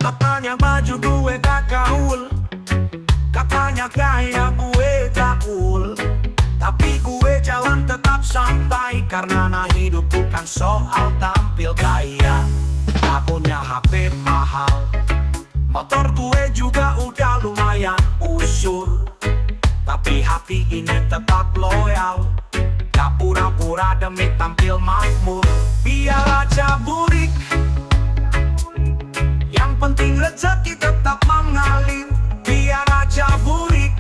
Katanya baju gue tak gaul, katanya gaya gue tak cool, tapi gue jalan tetap santai karena hidup bukan soal tampil gaya. Tak punya HP mahal, motor gue juga udah lumayan usur, tapi hati ini tetap loyal. Gak pura-pura demi tampil makmur. Biar aja burik, yang penting rezeki tetap mengalir. Biar aja burik,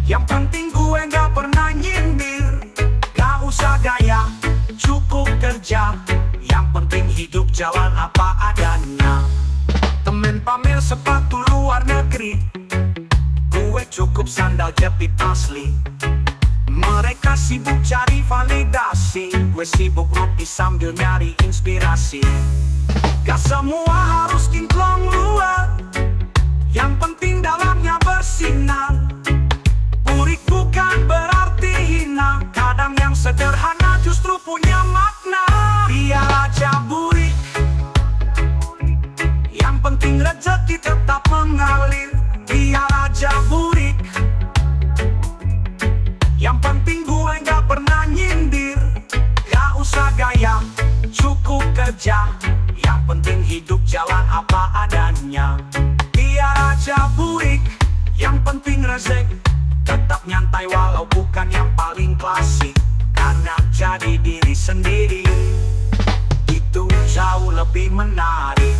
yang penting gue gak pernah nyindir. Gak usah gaya, cukup kerja, yang penting hidup jalan apa adanya. Temen pamer sepatu luar negeri, gue cukup sandal jepit asli. Mereka sibuk cari validasi, gue sibuk ngopi sambil nyari inspirasi. Gak semua harus kinclong luar, yang penting dalamnya bersinar. Burik bukan berarti hina, kadang yang sederhana justru punya makna. Biar aja burik, yang penting rezeki tetap mengalir. Biar aja burik, yang penting gue gak pernah nyindir. Gak usah gaya, cukup kerja, yang penting hidup jalan apa adanya. Biar aja burik, yang penting rezeki tetap nyantai walau bukan yang paling klasik. Karena jadi diri sendiri itu jauh lebih menarik.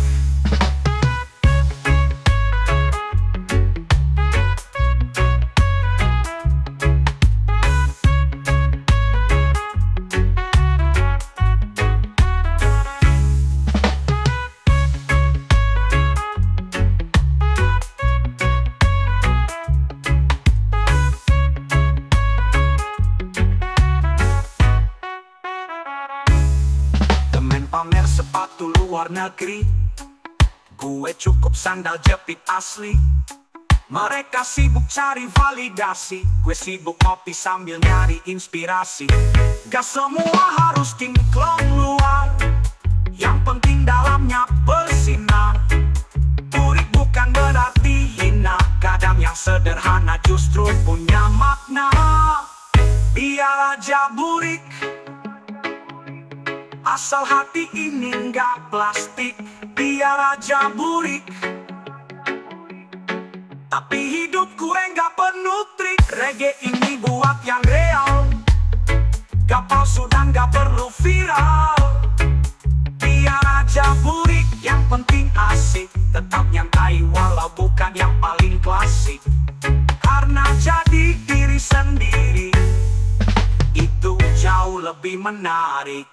Pamer sepatu luar negeri, gue cukup sandal jepit asli. Mereka sibuk cari validasi, gue sibuk ngopi sambil nyari inspirasi. Gak semua harus kinclong luar, yang penting dalamnya bersinar. Burik bukan berarti hina, kadang yang sederhana justru punya makna. Biar aja burik, asal hati ini nggak plastik. Biar aja burik, tapi hidup gue nggak penuh trik. Reggae ini buat yang real, gak palsu dan gak perlu viral. Biar aja burik, yang penting asik, tetap nyantai walau bukan yang paling klasik. Karena jadi diri sendiri itu jauh lebih menarik.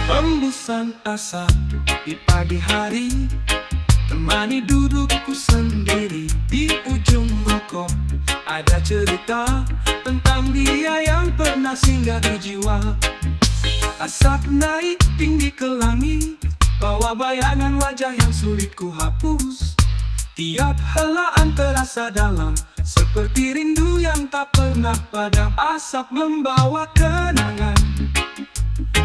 Hembusan asap di pagi hari temani dudukku sendiri. Di ujung rokok ada cerita tentang dia yang pernah singgah di jiwa. Asap naik tinggi ke langit, bawa bayangan wajah yang sulit ku hapus. Tiap helaan terasa dalam, seperti rindu yang tak pernah padam. Asap membawa kenangan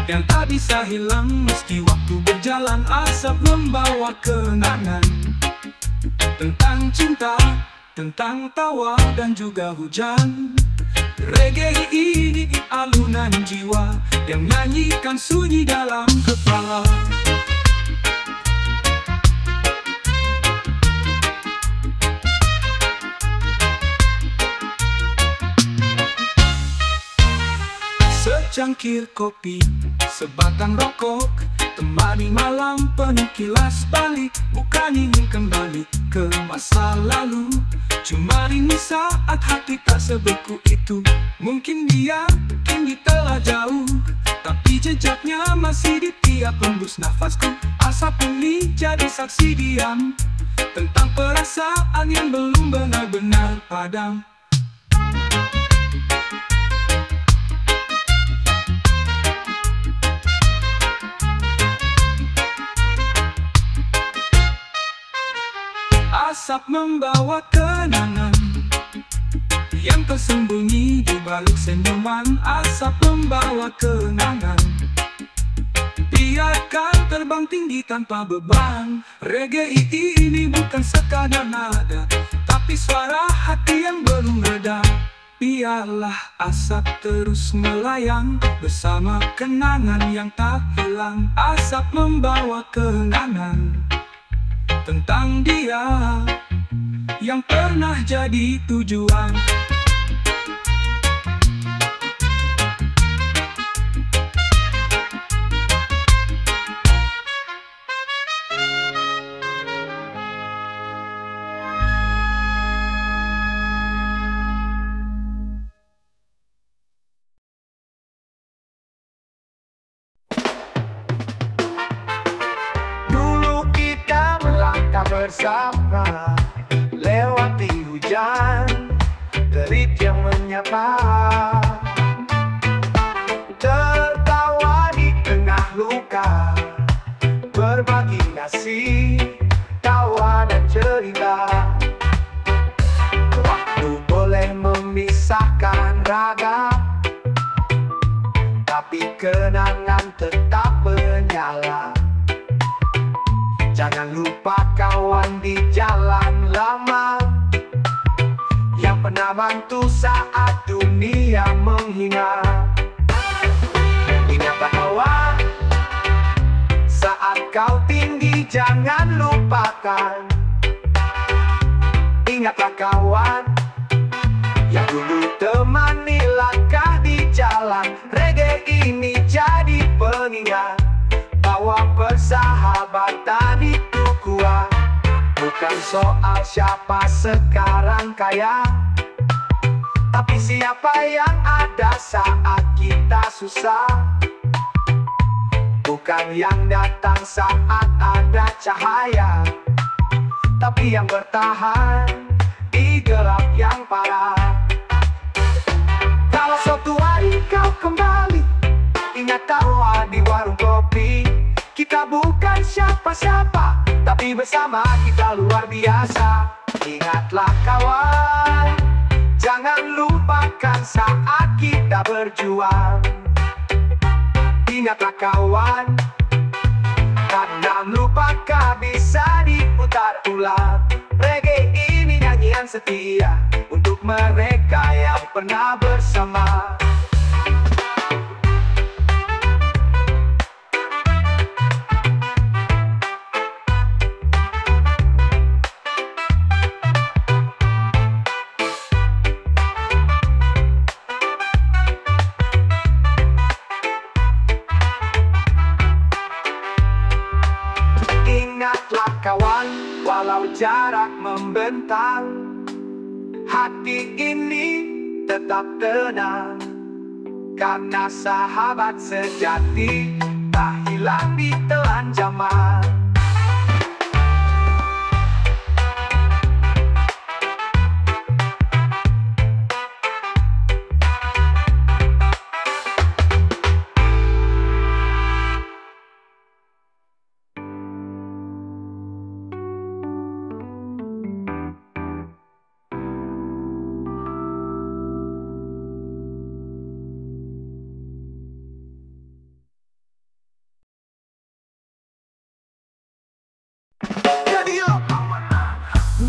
yang tak bisa hilang meski waktu berjalan. Asap membawa kenangan tentang cinta, tentang tawa dan juga hujan. Reggae ini alunan jiwa yang nyanyikan sunyi dalam kepala. secangkir kopi, sebatang rokok, temani malam penuh kilas balik. Bukan ingin kembali ke masa lalu, cuma ini saat hati tak sebeku itu. Mungkin dia kini telah jauh, tapi jejaknya masih di tiap hembus nafasku. Asap ini jadi saksi diam tentang perasaan yang belum benar-benar padam. Asap membawa kenangan yang tersembunyi di balik senyuman. Asap membawa kenangan, biarkan terbang tinggi tanpa beban. Reggae ini bukan sekadar nada, tapi suara hati yang belum reda. Biarlah asap terus melayang bersama kenangan yang tak hilang. Asap membawa kenangan tentang dia yang pernah jadi tujuan. Bersama lewati hujan, terik yang menyapa, tertawa di tengah luka, berbagi kasih, tawa dan cerita. Waktu boleh memisahkan raga, tapi kenangan tetap menyala. Jangan lupa kawan di jalan lama yang pernah bantu saat dunia menghina. Ingatlah kawan, saat kau tinggi jangan lupakan. Ingatlah kawan, yang dulu temani langkah di jalan. Reggae ini jadi pengingat bahwa persahabatan itu kuat. Bukan soal siapa sekarang kaya, tapi siapa yang ada saat kita susah. Bukan yang datang saat ada cahaya, tapi yang bertahan di gelap yang parah. Kalau suatu hari kau kembali, ingat tawa di warung kopi. Kita bukan siapa-siapa, tapi bersama kita luar biasa. Ingatlah kawan, jangan lupakan saat kita berjuang. Ingatlah kawan, karena lupakan bisa diputar ulang. Reggae ini nyanyian setia untuk mereka yang pernah bersama. Ingatlah kawan, walau jarak membentang, hati ini tetap tenang. Karena sahabat sejati tak hilang di telan zaman.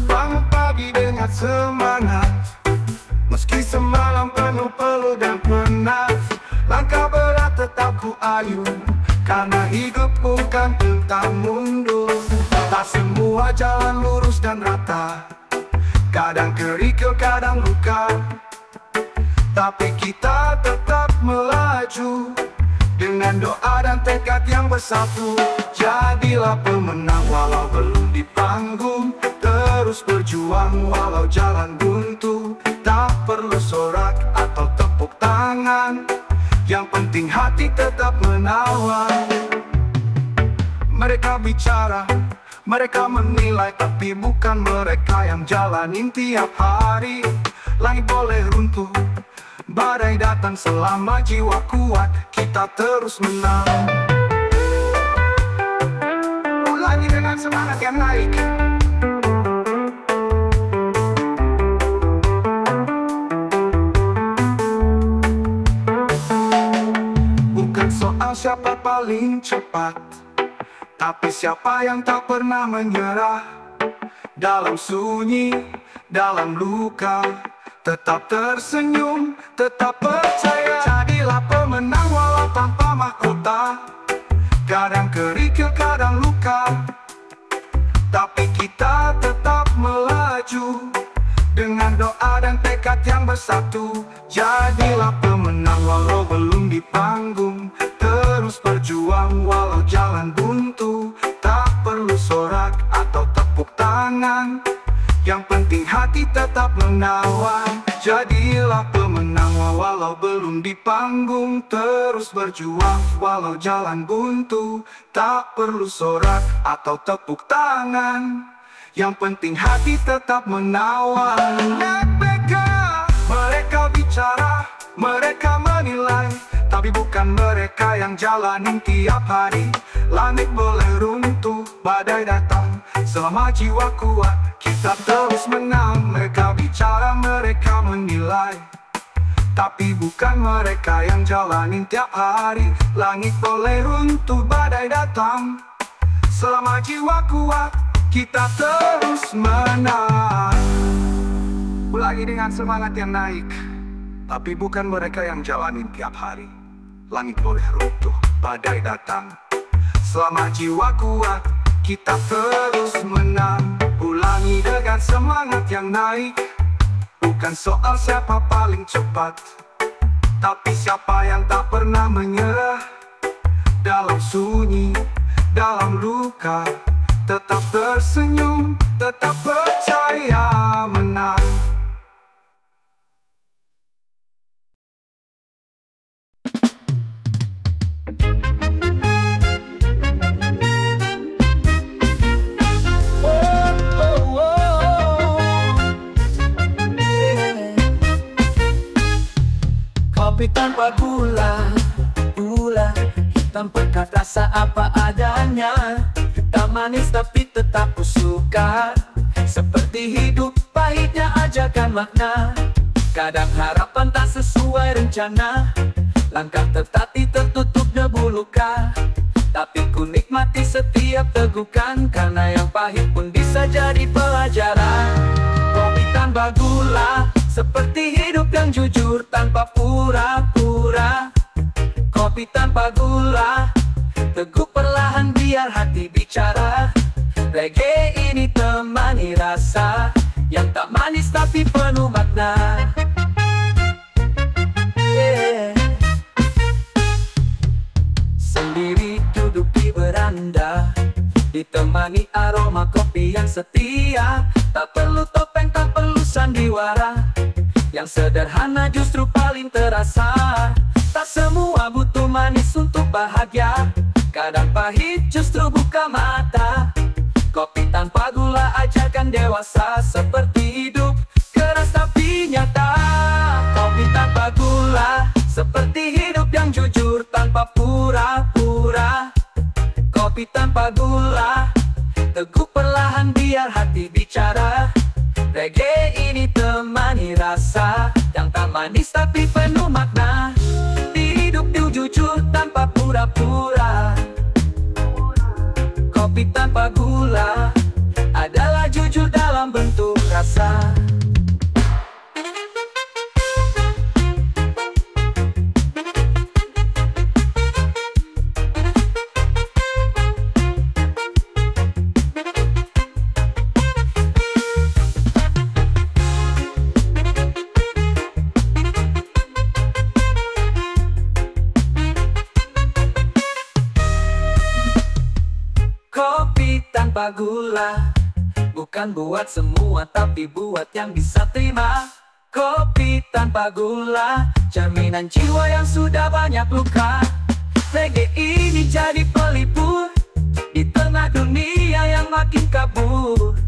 Bangun pagi dengan semangat, meski semalam penuh peluh dan penat. Langkah berat tetap ku ayun, karena hidup bukan tentang mundur. Tak semua jalan lurus dan rata, kadang kerikil, kadang luka, tapi kita tetap melaju dengan doa dan tekad yang bersatu. Jadilah pemenang walau belum di panggung, terus berjuang walau jalan buntu. Tak perlu sorak atau tepuk tangan, yang penting hati tetap menawan. Mereka bicara, mereka menilai, tapi bukan mereka yang jalanin tiap hari. Langit boleh runtuh, badai datang, selama jiwa kuat kita terus menang. Ulangi dengan semangat yang naik. Bukan soal siapa paling cepat, tapi siapa yang tak pernah menyerah. Dalam sunyi, dalam luka, tetap tersenyum, tetap percaya. Jadilah pemenang walau tanpa mahkota. Kadang kerikil, kadang luka, tapi kita tetap melaju dengan doa dan tekad yang bersatu. Jadilah pemenang walau belum di panggung, terus berjuang walau jalan buntu. Tak perlu sorak atau tepuk tangan, yang penting hati tetap menawan. Jadilah pemenang walau belum di panggung, terus berjuang walau jalan buntu. Tak perlu sorak atau tepuk tangan, yang penting hati tetap menawan. Mereka bicara, mereka menilai, tapi bukan mereka yang jalanin tiap hari. Langit boleh runtuh, badai datang, selama jiwa kuat kita terus menang. Mereka bicara, mereka menilai, tapi bukan mereka yang jalanin tiap hari. Langit boleh runtuh, badai datang, selama jiwa kuat kita terus menang. Ulangi dengan semangat yang naik, tapi bukan mereka yang jalanin tiap hari. Langit boleh runtuh, badai datang, selama jiwa kuat kita terus menang. Ulangi dengan semangat yang naik. Bukan soal siapa paling cepat, tapi siapa yang tak pernah menyerah. Dalam sunyi, dalam luka, tetap tersenyum, tetap percaya menang. Kopi tanpa gula, hitam pekat rasa apa adanya. Tak manis tapi tetap ku suka. Seperti hidup pahitnya ajakan makna. Kadang harapan tak sesuai rencana. Langkah tertati tertutup debu luka. Tapi ku nikmati setiap tegukan, karena yang pahit pun bisa jadi pelajaran. Kopi tanpa gula, seperti hidup yang jujur tanpa pura-pura. Kopi tanpa gula, teguk perlahan biar hati bicara. Reggae ini temani rasa yang tak manis tapi penuh makna. Sendiri duduk di beranda, ditemani aroma kopi yang setia. Tak perlu topeng, tak perlu sandiwara, yang sederhana justru paling terasa. Tak semua butuh manis untuk bahagia, kadang pahit justru buka mata. Kopi tanpa gula ajarkan dewasa, seperti hidup keras tapi nyata. Kopi tanpa gula, seperti hidup yang jujur tanpa pura-pura. Kopi tanpa gula, teguk perlahan biar hati bicara. Reggae ini temani rasa yang tak manis tapi penuh makna. Hidup yang jujur tanpa pura-pura. Kopi tanpa gula adalah jujur dalam bentuk rasa. Pagula bukan buat semua, tapi buat yang bisa terima. Kopi tanpa gula, cerminan jiwa yang sudah banyak luka. Reggae ini jadi pelipur di tengah dunia yang makin kabur.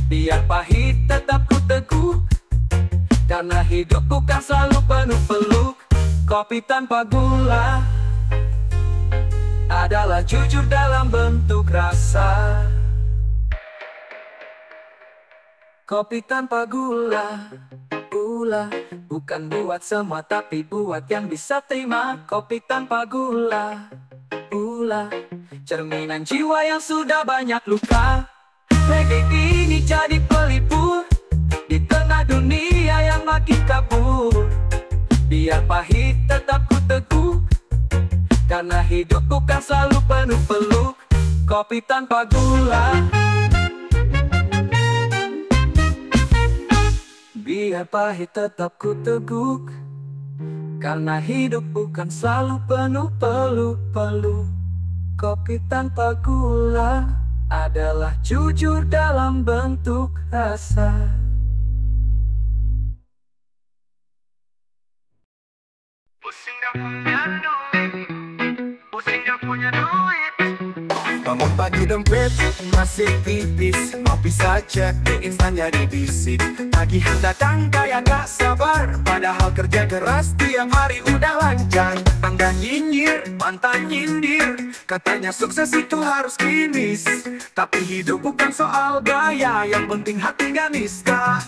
Biar pahit tetap ku teguh, karena hidup bukan selalu penuh peluk. Kopi tanpa gula adalah jujur dalam bentuk rasa. Kopi tanpa gula, gula bukan buat semua, tapi buat yang bisa terima. Kopi tanpa gula, gula cerminan jiwa yang sudah banyak luka. Reggae ini jadi pelipur di tengah dunia yang makin kabur. Biar pahit tetap ku teguh, karena hidup bukan selalu penuh peluk. Kopi tanpa gula. Biar pahit tetap ku teguk, karena hidup bukan selalu penuh peluk-peluk. Kopi tanpa gula adalah jujur dalam bentuk rasa. Pusing gak punya duit, pusing gak punya duit. Bangun pagi dompet masih tipis, ngopi saja di instan jadi bisik. Tagihan datang kayak gak sabar, padahal kerja keras tiap hari udah lancar. Tangga nyinyir, mantan nyindir, katanya sukses itu harus kinis. Tapi hidup bukan soal gaya, yang penting hati gak niska.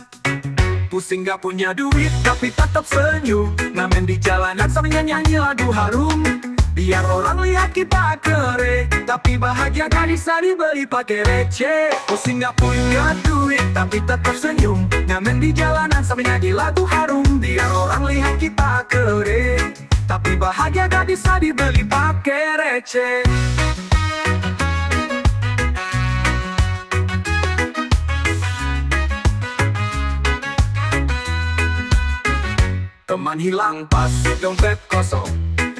Pusing gak punya duit tapi tetap senyum, ngamen di jalanan sambil nyanyi lagu harum. Biar orang lihat kita kere, tapi bahagia gak bisa dibeli pakai receh. Pusing gak punya duit tapi tetap senyum, ngamen di jalanan sambil nyanyi lagu harum. Biar orang lihat kita kere, tapi bahagia gak bisa dibeli pakai receh. Teman hilang pas dompet kosong,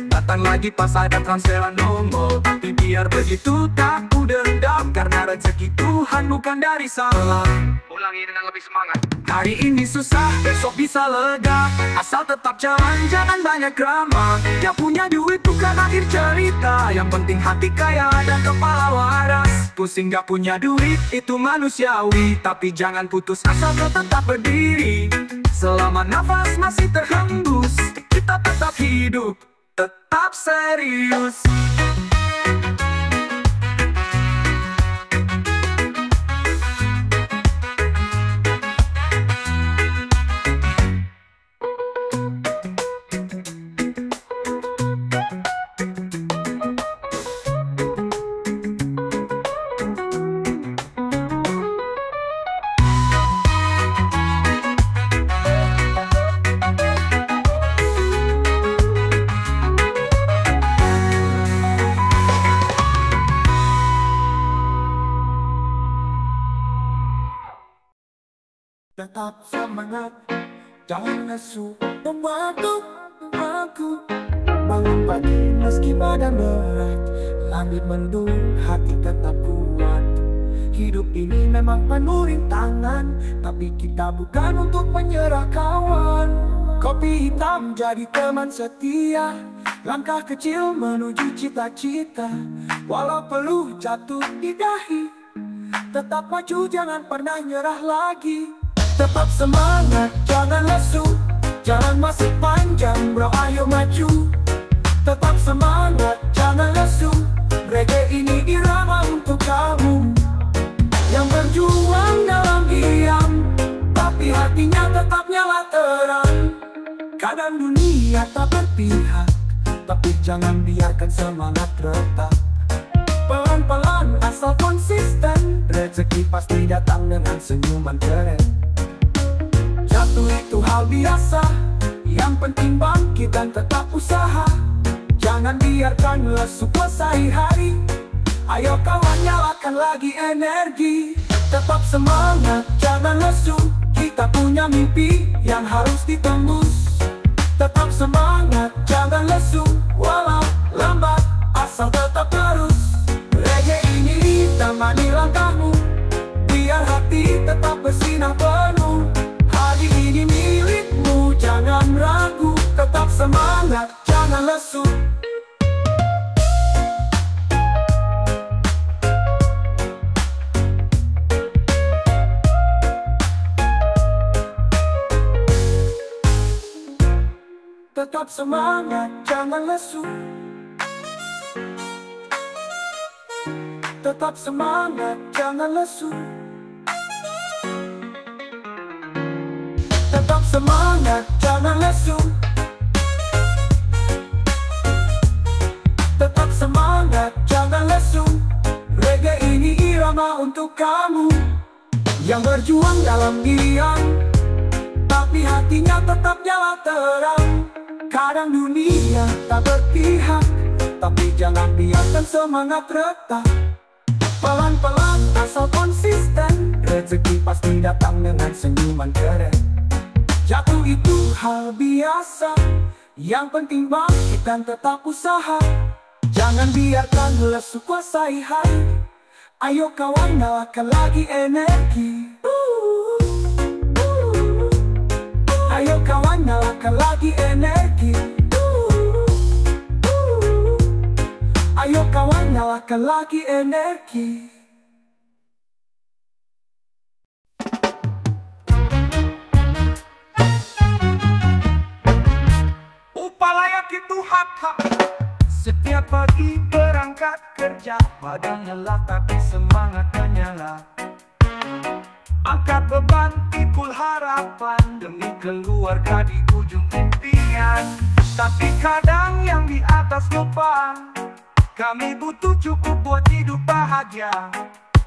datang lagi pas ada transferan nongol. Tapi biar begitu tak ku dendam, karena rezeki Tuhan bukan dari salah. Ulangi dengan lebih semangat. Hari ini susah, besok bisa lega, asal tetap jalan, jangan banyak drama. Yang punya duit bukan akhir cerita, yang penting hati kaya dan kepala waras. Pusing gak punya duit itu manusiawi, tapi jangan putus asa, tetap berdiri. Selama nafas masih terhembus, kita tetap hidup, tetap serius. Tetap semangat, jangan lesu, membantu aku. Bangun pagi meski badan berat, langit mendung, hati tetap kuat. Hidup ini memang penuh rintangan, tapi kita bukan untuk menyerah kawan. Kopi hitam jadi teman setia, langkah kecil menuju cita-cita. Walau perlu jatuh di dahi, tetap maju, jangan pernah nyerah lagi. Tetap semangat, jangan lesu, jalan masih panjang bro, ayo maju. Tetap semangat, jangan lesu, reggae ini irama untuk kamu yang berjuang dalam diam, tapi hatinya tetap nyala terang. Kadang dunia tak berpihak, tapi jangan biarkan semangat retak. Pelan-pelan asal konsisten, rezeki pasti datang dengan senyuman keren. Jatuh itu hal biasa, yang penting bangkit dan tetap usaha. Jangan biarkan lesu kuasai hari, ayo kawan nyalakan lagi energi. Tetap semangat, jangan lesu, kita punya mimpi yang harus ditembus. Tetap semangat, jangan lesu, walau lambat, asal tetap terus. Reggae ini temani langkahmu, jangan lesu. Tetap semangat, jangan lesu. Tetap semangat, jangan lesu. Tetap semangat, jangan lesu. Tetap semangat, jangan lesu. Reggae ini irama untuk kamu yang berjuang dalam diam, tapi hatinya tetap nyala terang. Kadang dunia tak berpihak, tapi jangan biarkan semangat retak. Pelan-pelan asal konsisten, rezeki pasti datang dengan senyuman keren. Jatuh itu hal biasa, yang penting bangkit dan tetap usaha. Jangan biarkan lesu kuasai hari. Ayo kawan, nyalakan lagi energi. Ayo kawan, nyalakan lagi energi. Ayo kawan, nyalakan lagi energi. Upah layak itu hak-hak. Setiap pagi berangkat kerja, badan lelah tapi semangatnya nyala. Angkat beban, pikul harapan demi keluarga di ujung impian. Tapi kadang yang di atas lupa, kami butuh cukup buat hidup bahagia.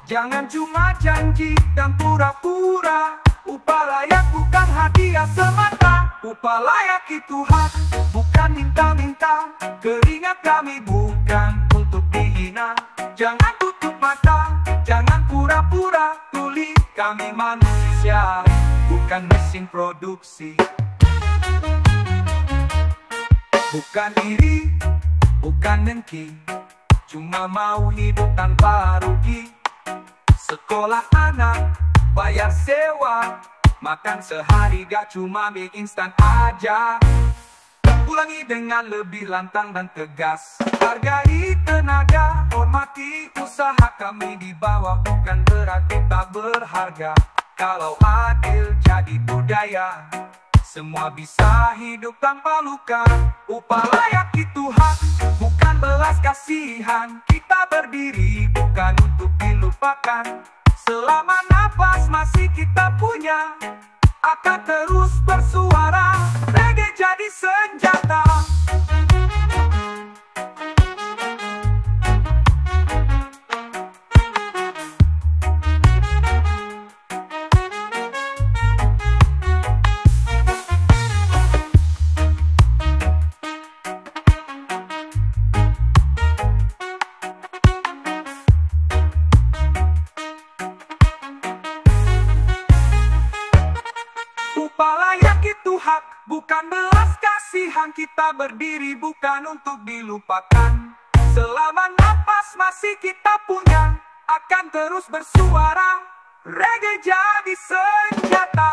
Jangan cuma janji dan pura-pura. Upah layak bukan hadiah semata. Upah layak itu hak, bukan minta-minta. Keringat kami bukan untuk dihina. Jangan tutup mata, jangan pura-pura tuli. Kami manusia, bukan mesin produksi. Bukan iri, bukan dengki, cuma mau hidup tanpa rugi. Sekolah anak, bayar sewa, makan sehari gak cuma mie instan aja. Ulangi dengan lebih lantang dan tegas. Hargai tenaga, hormati usaha kami di bawah. Bukan berarti tak berharga. Kalau adil jadi budaya, semua bisa hidup tanpa luka. Upah layak itu hak, bukan belas kasihan. Kita berdiri bukan untuk dilupakan. Selama napas masih kita punya, akan terus bersuara. Reggae jadi senjata. Upah layak itu hak, bukan belas kasihan. Kita berdiri bukan untuk dilupakan. Selama napas masih kita punya, akan terus bersuara. Reggae jadi senjata.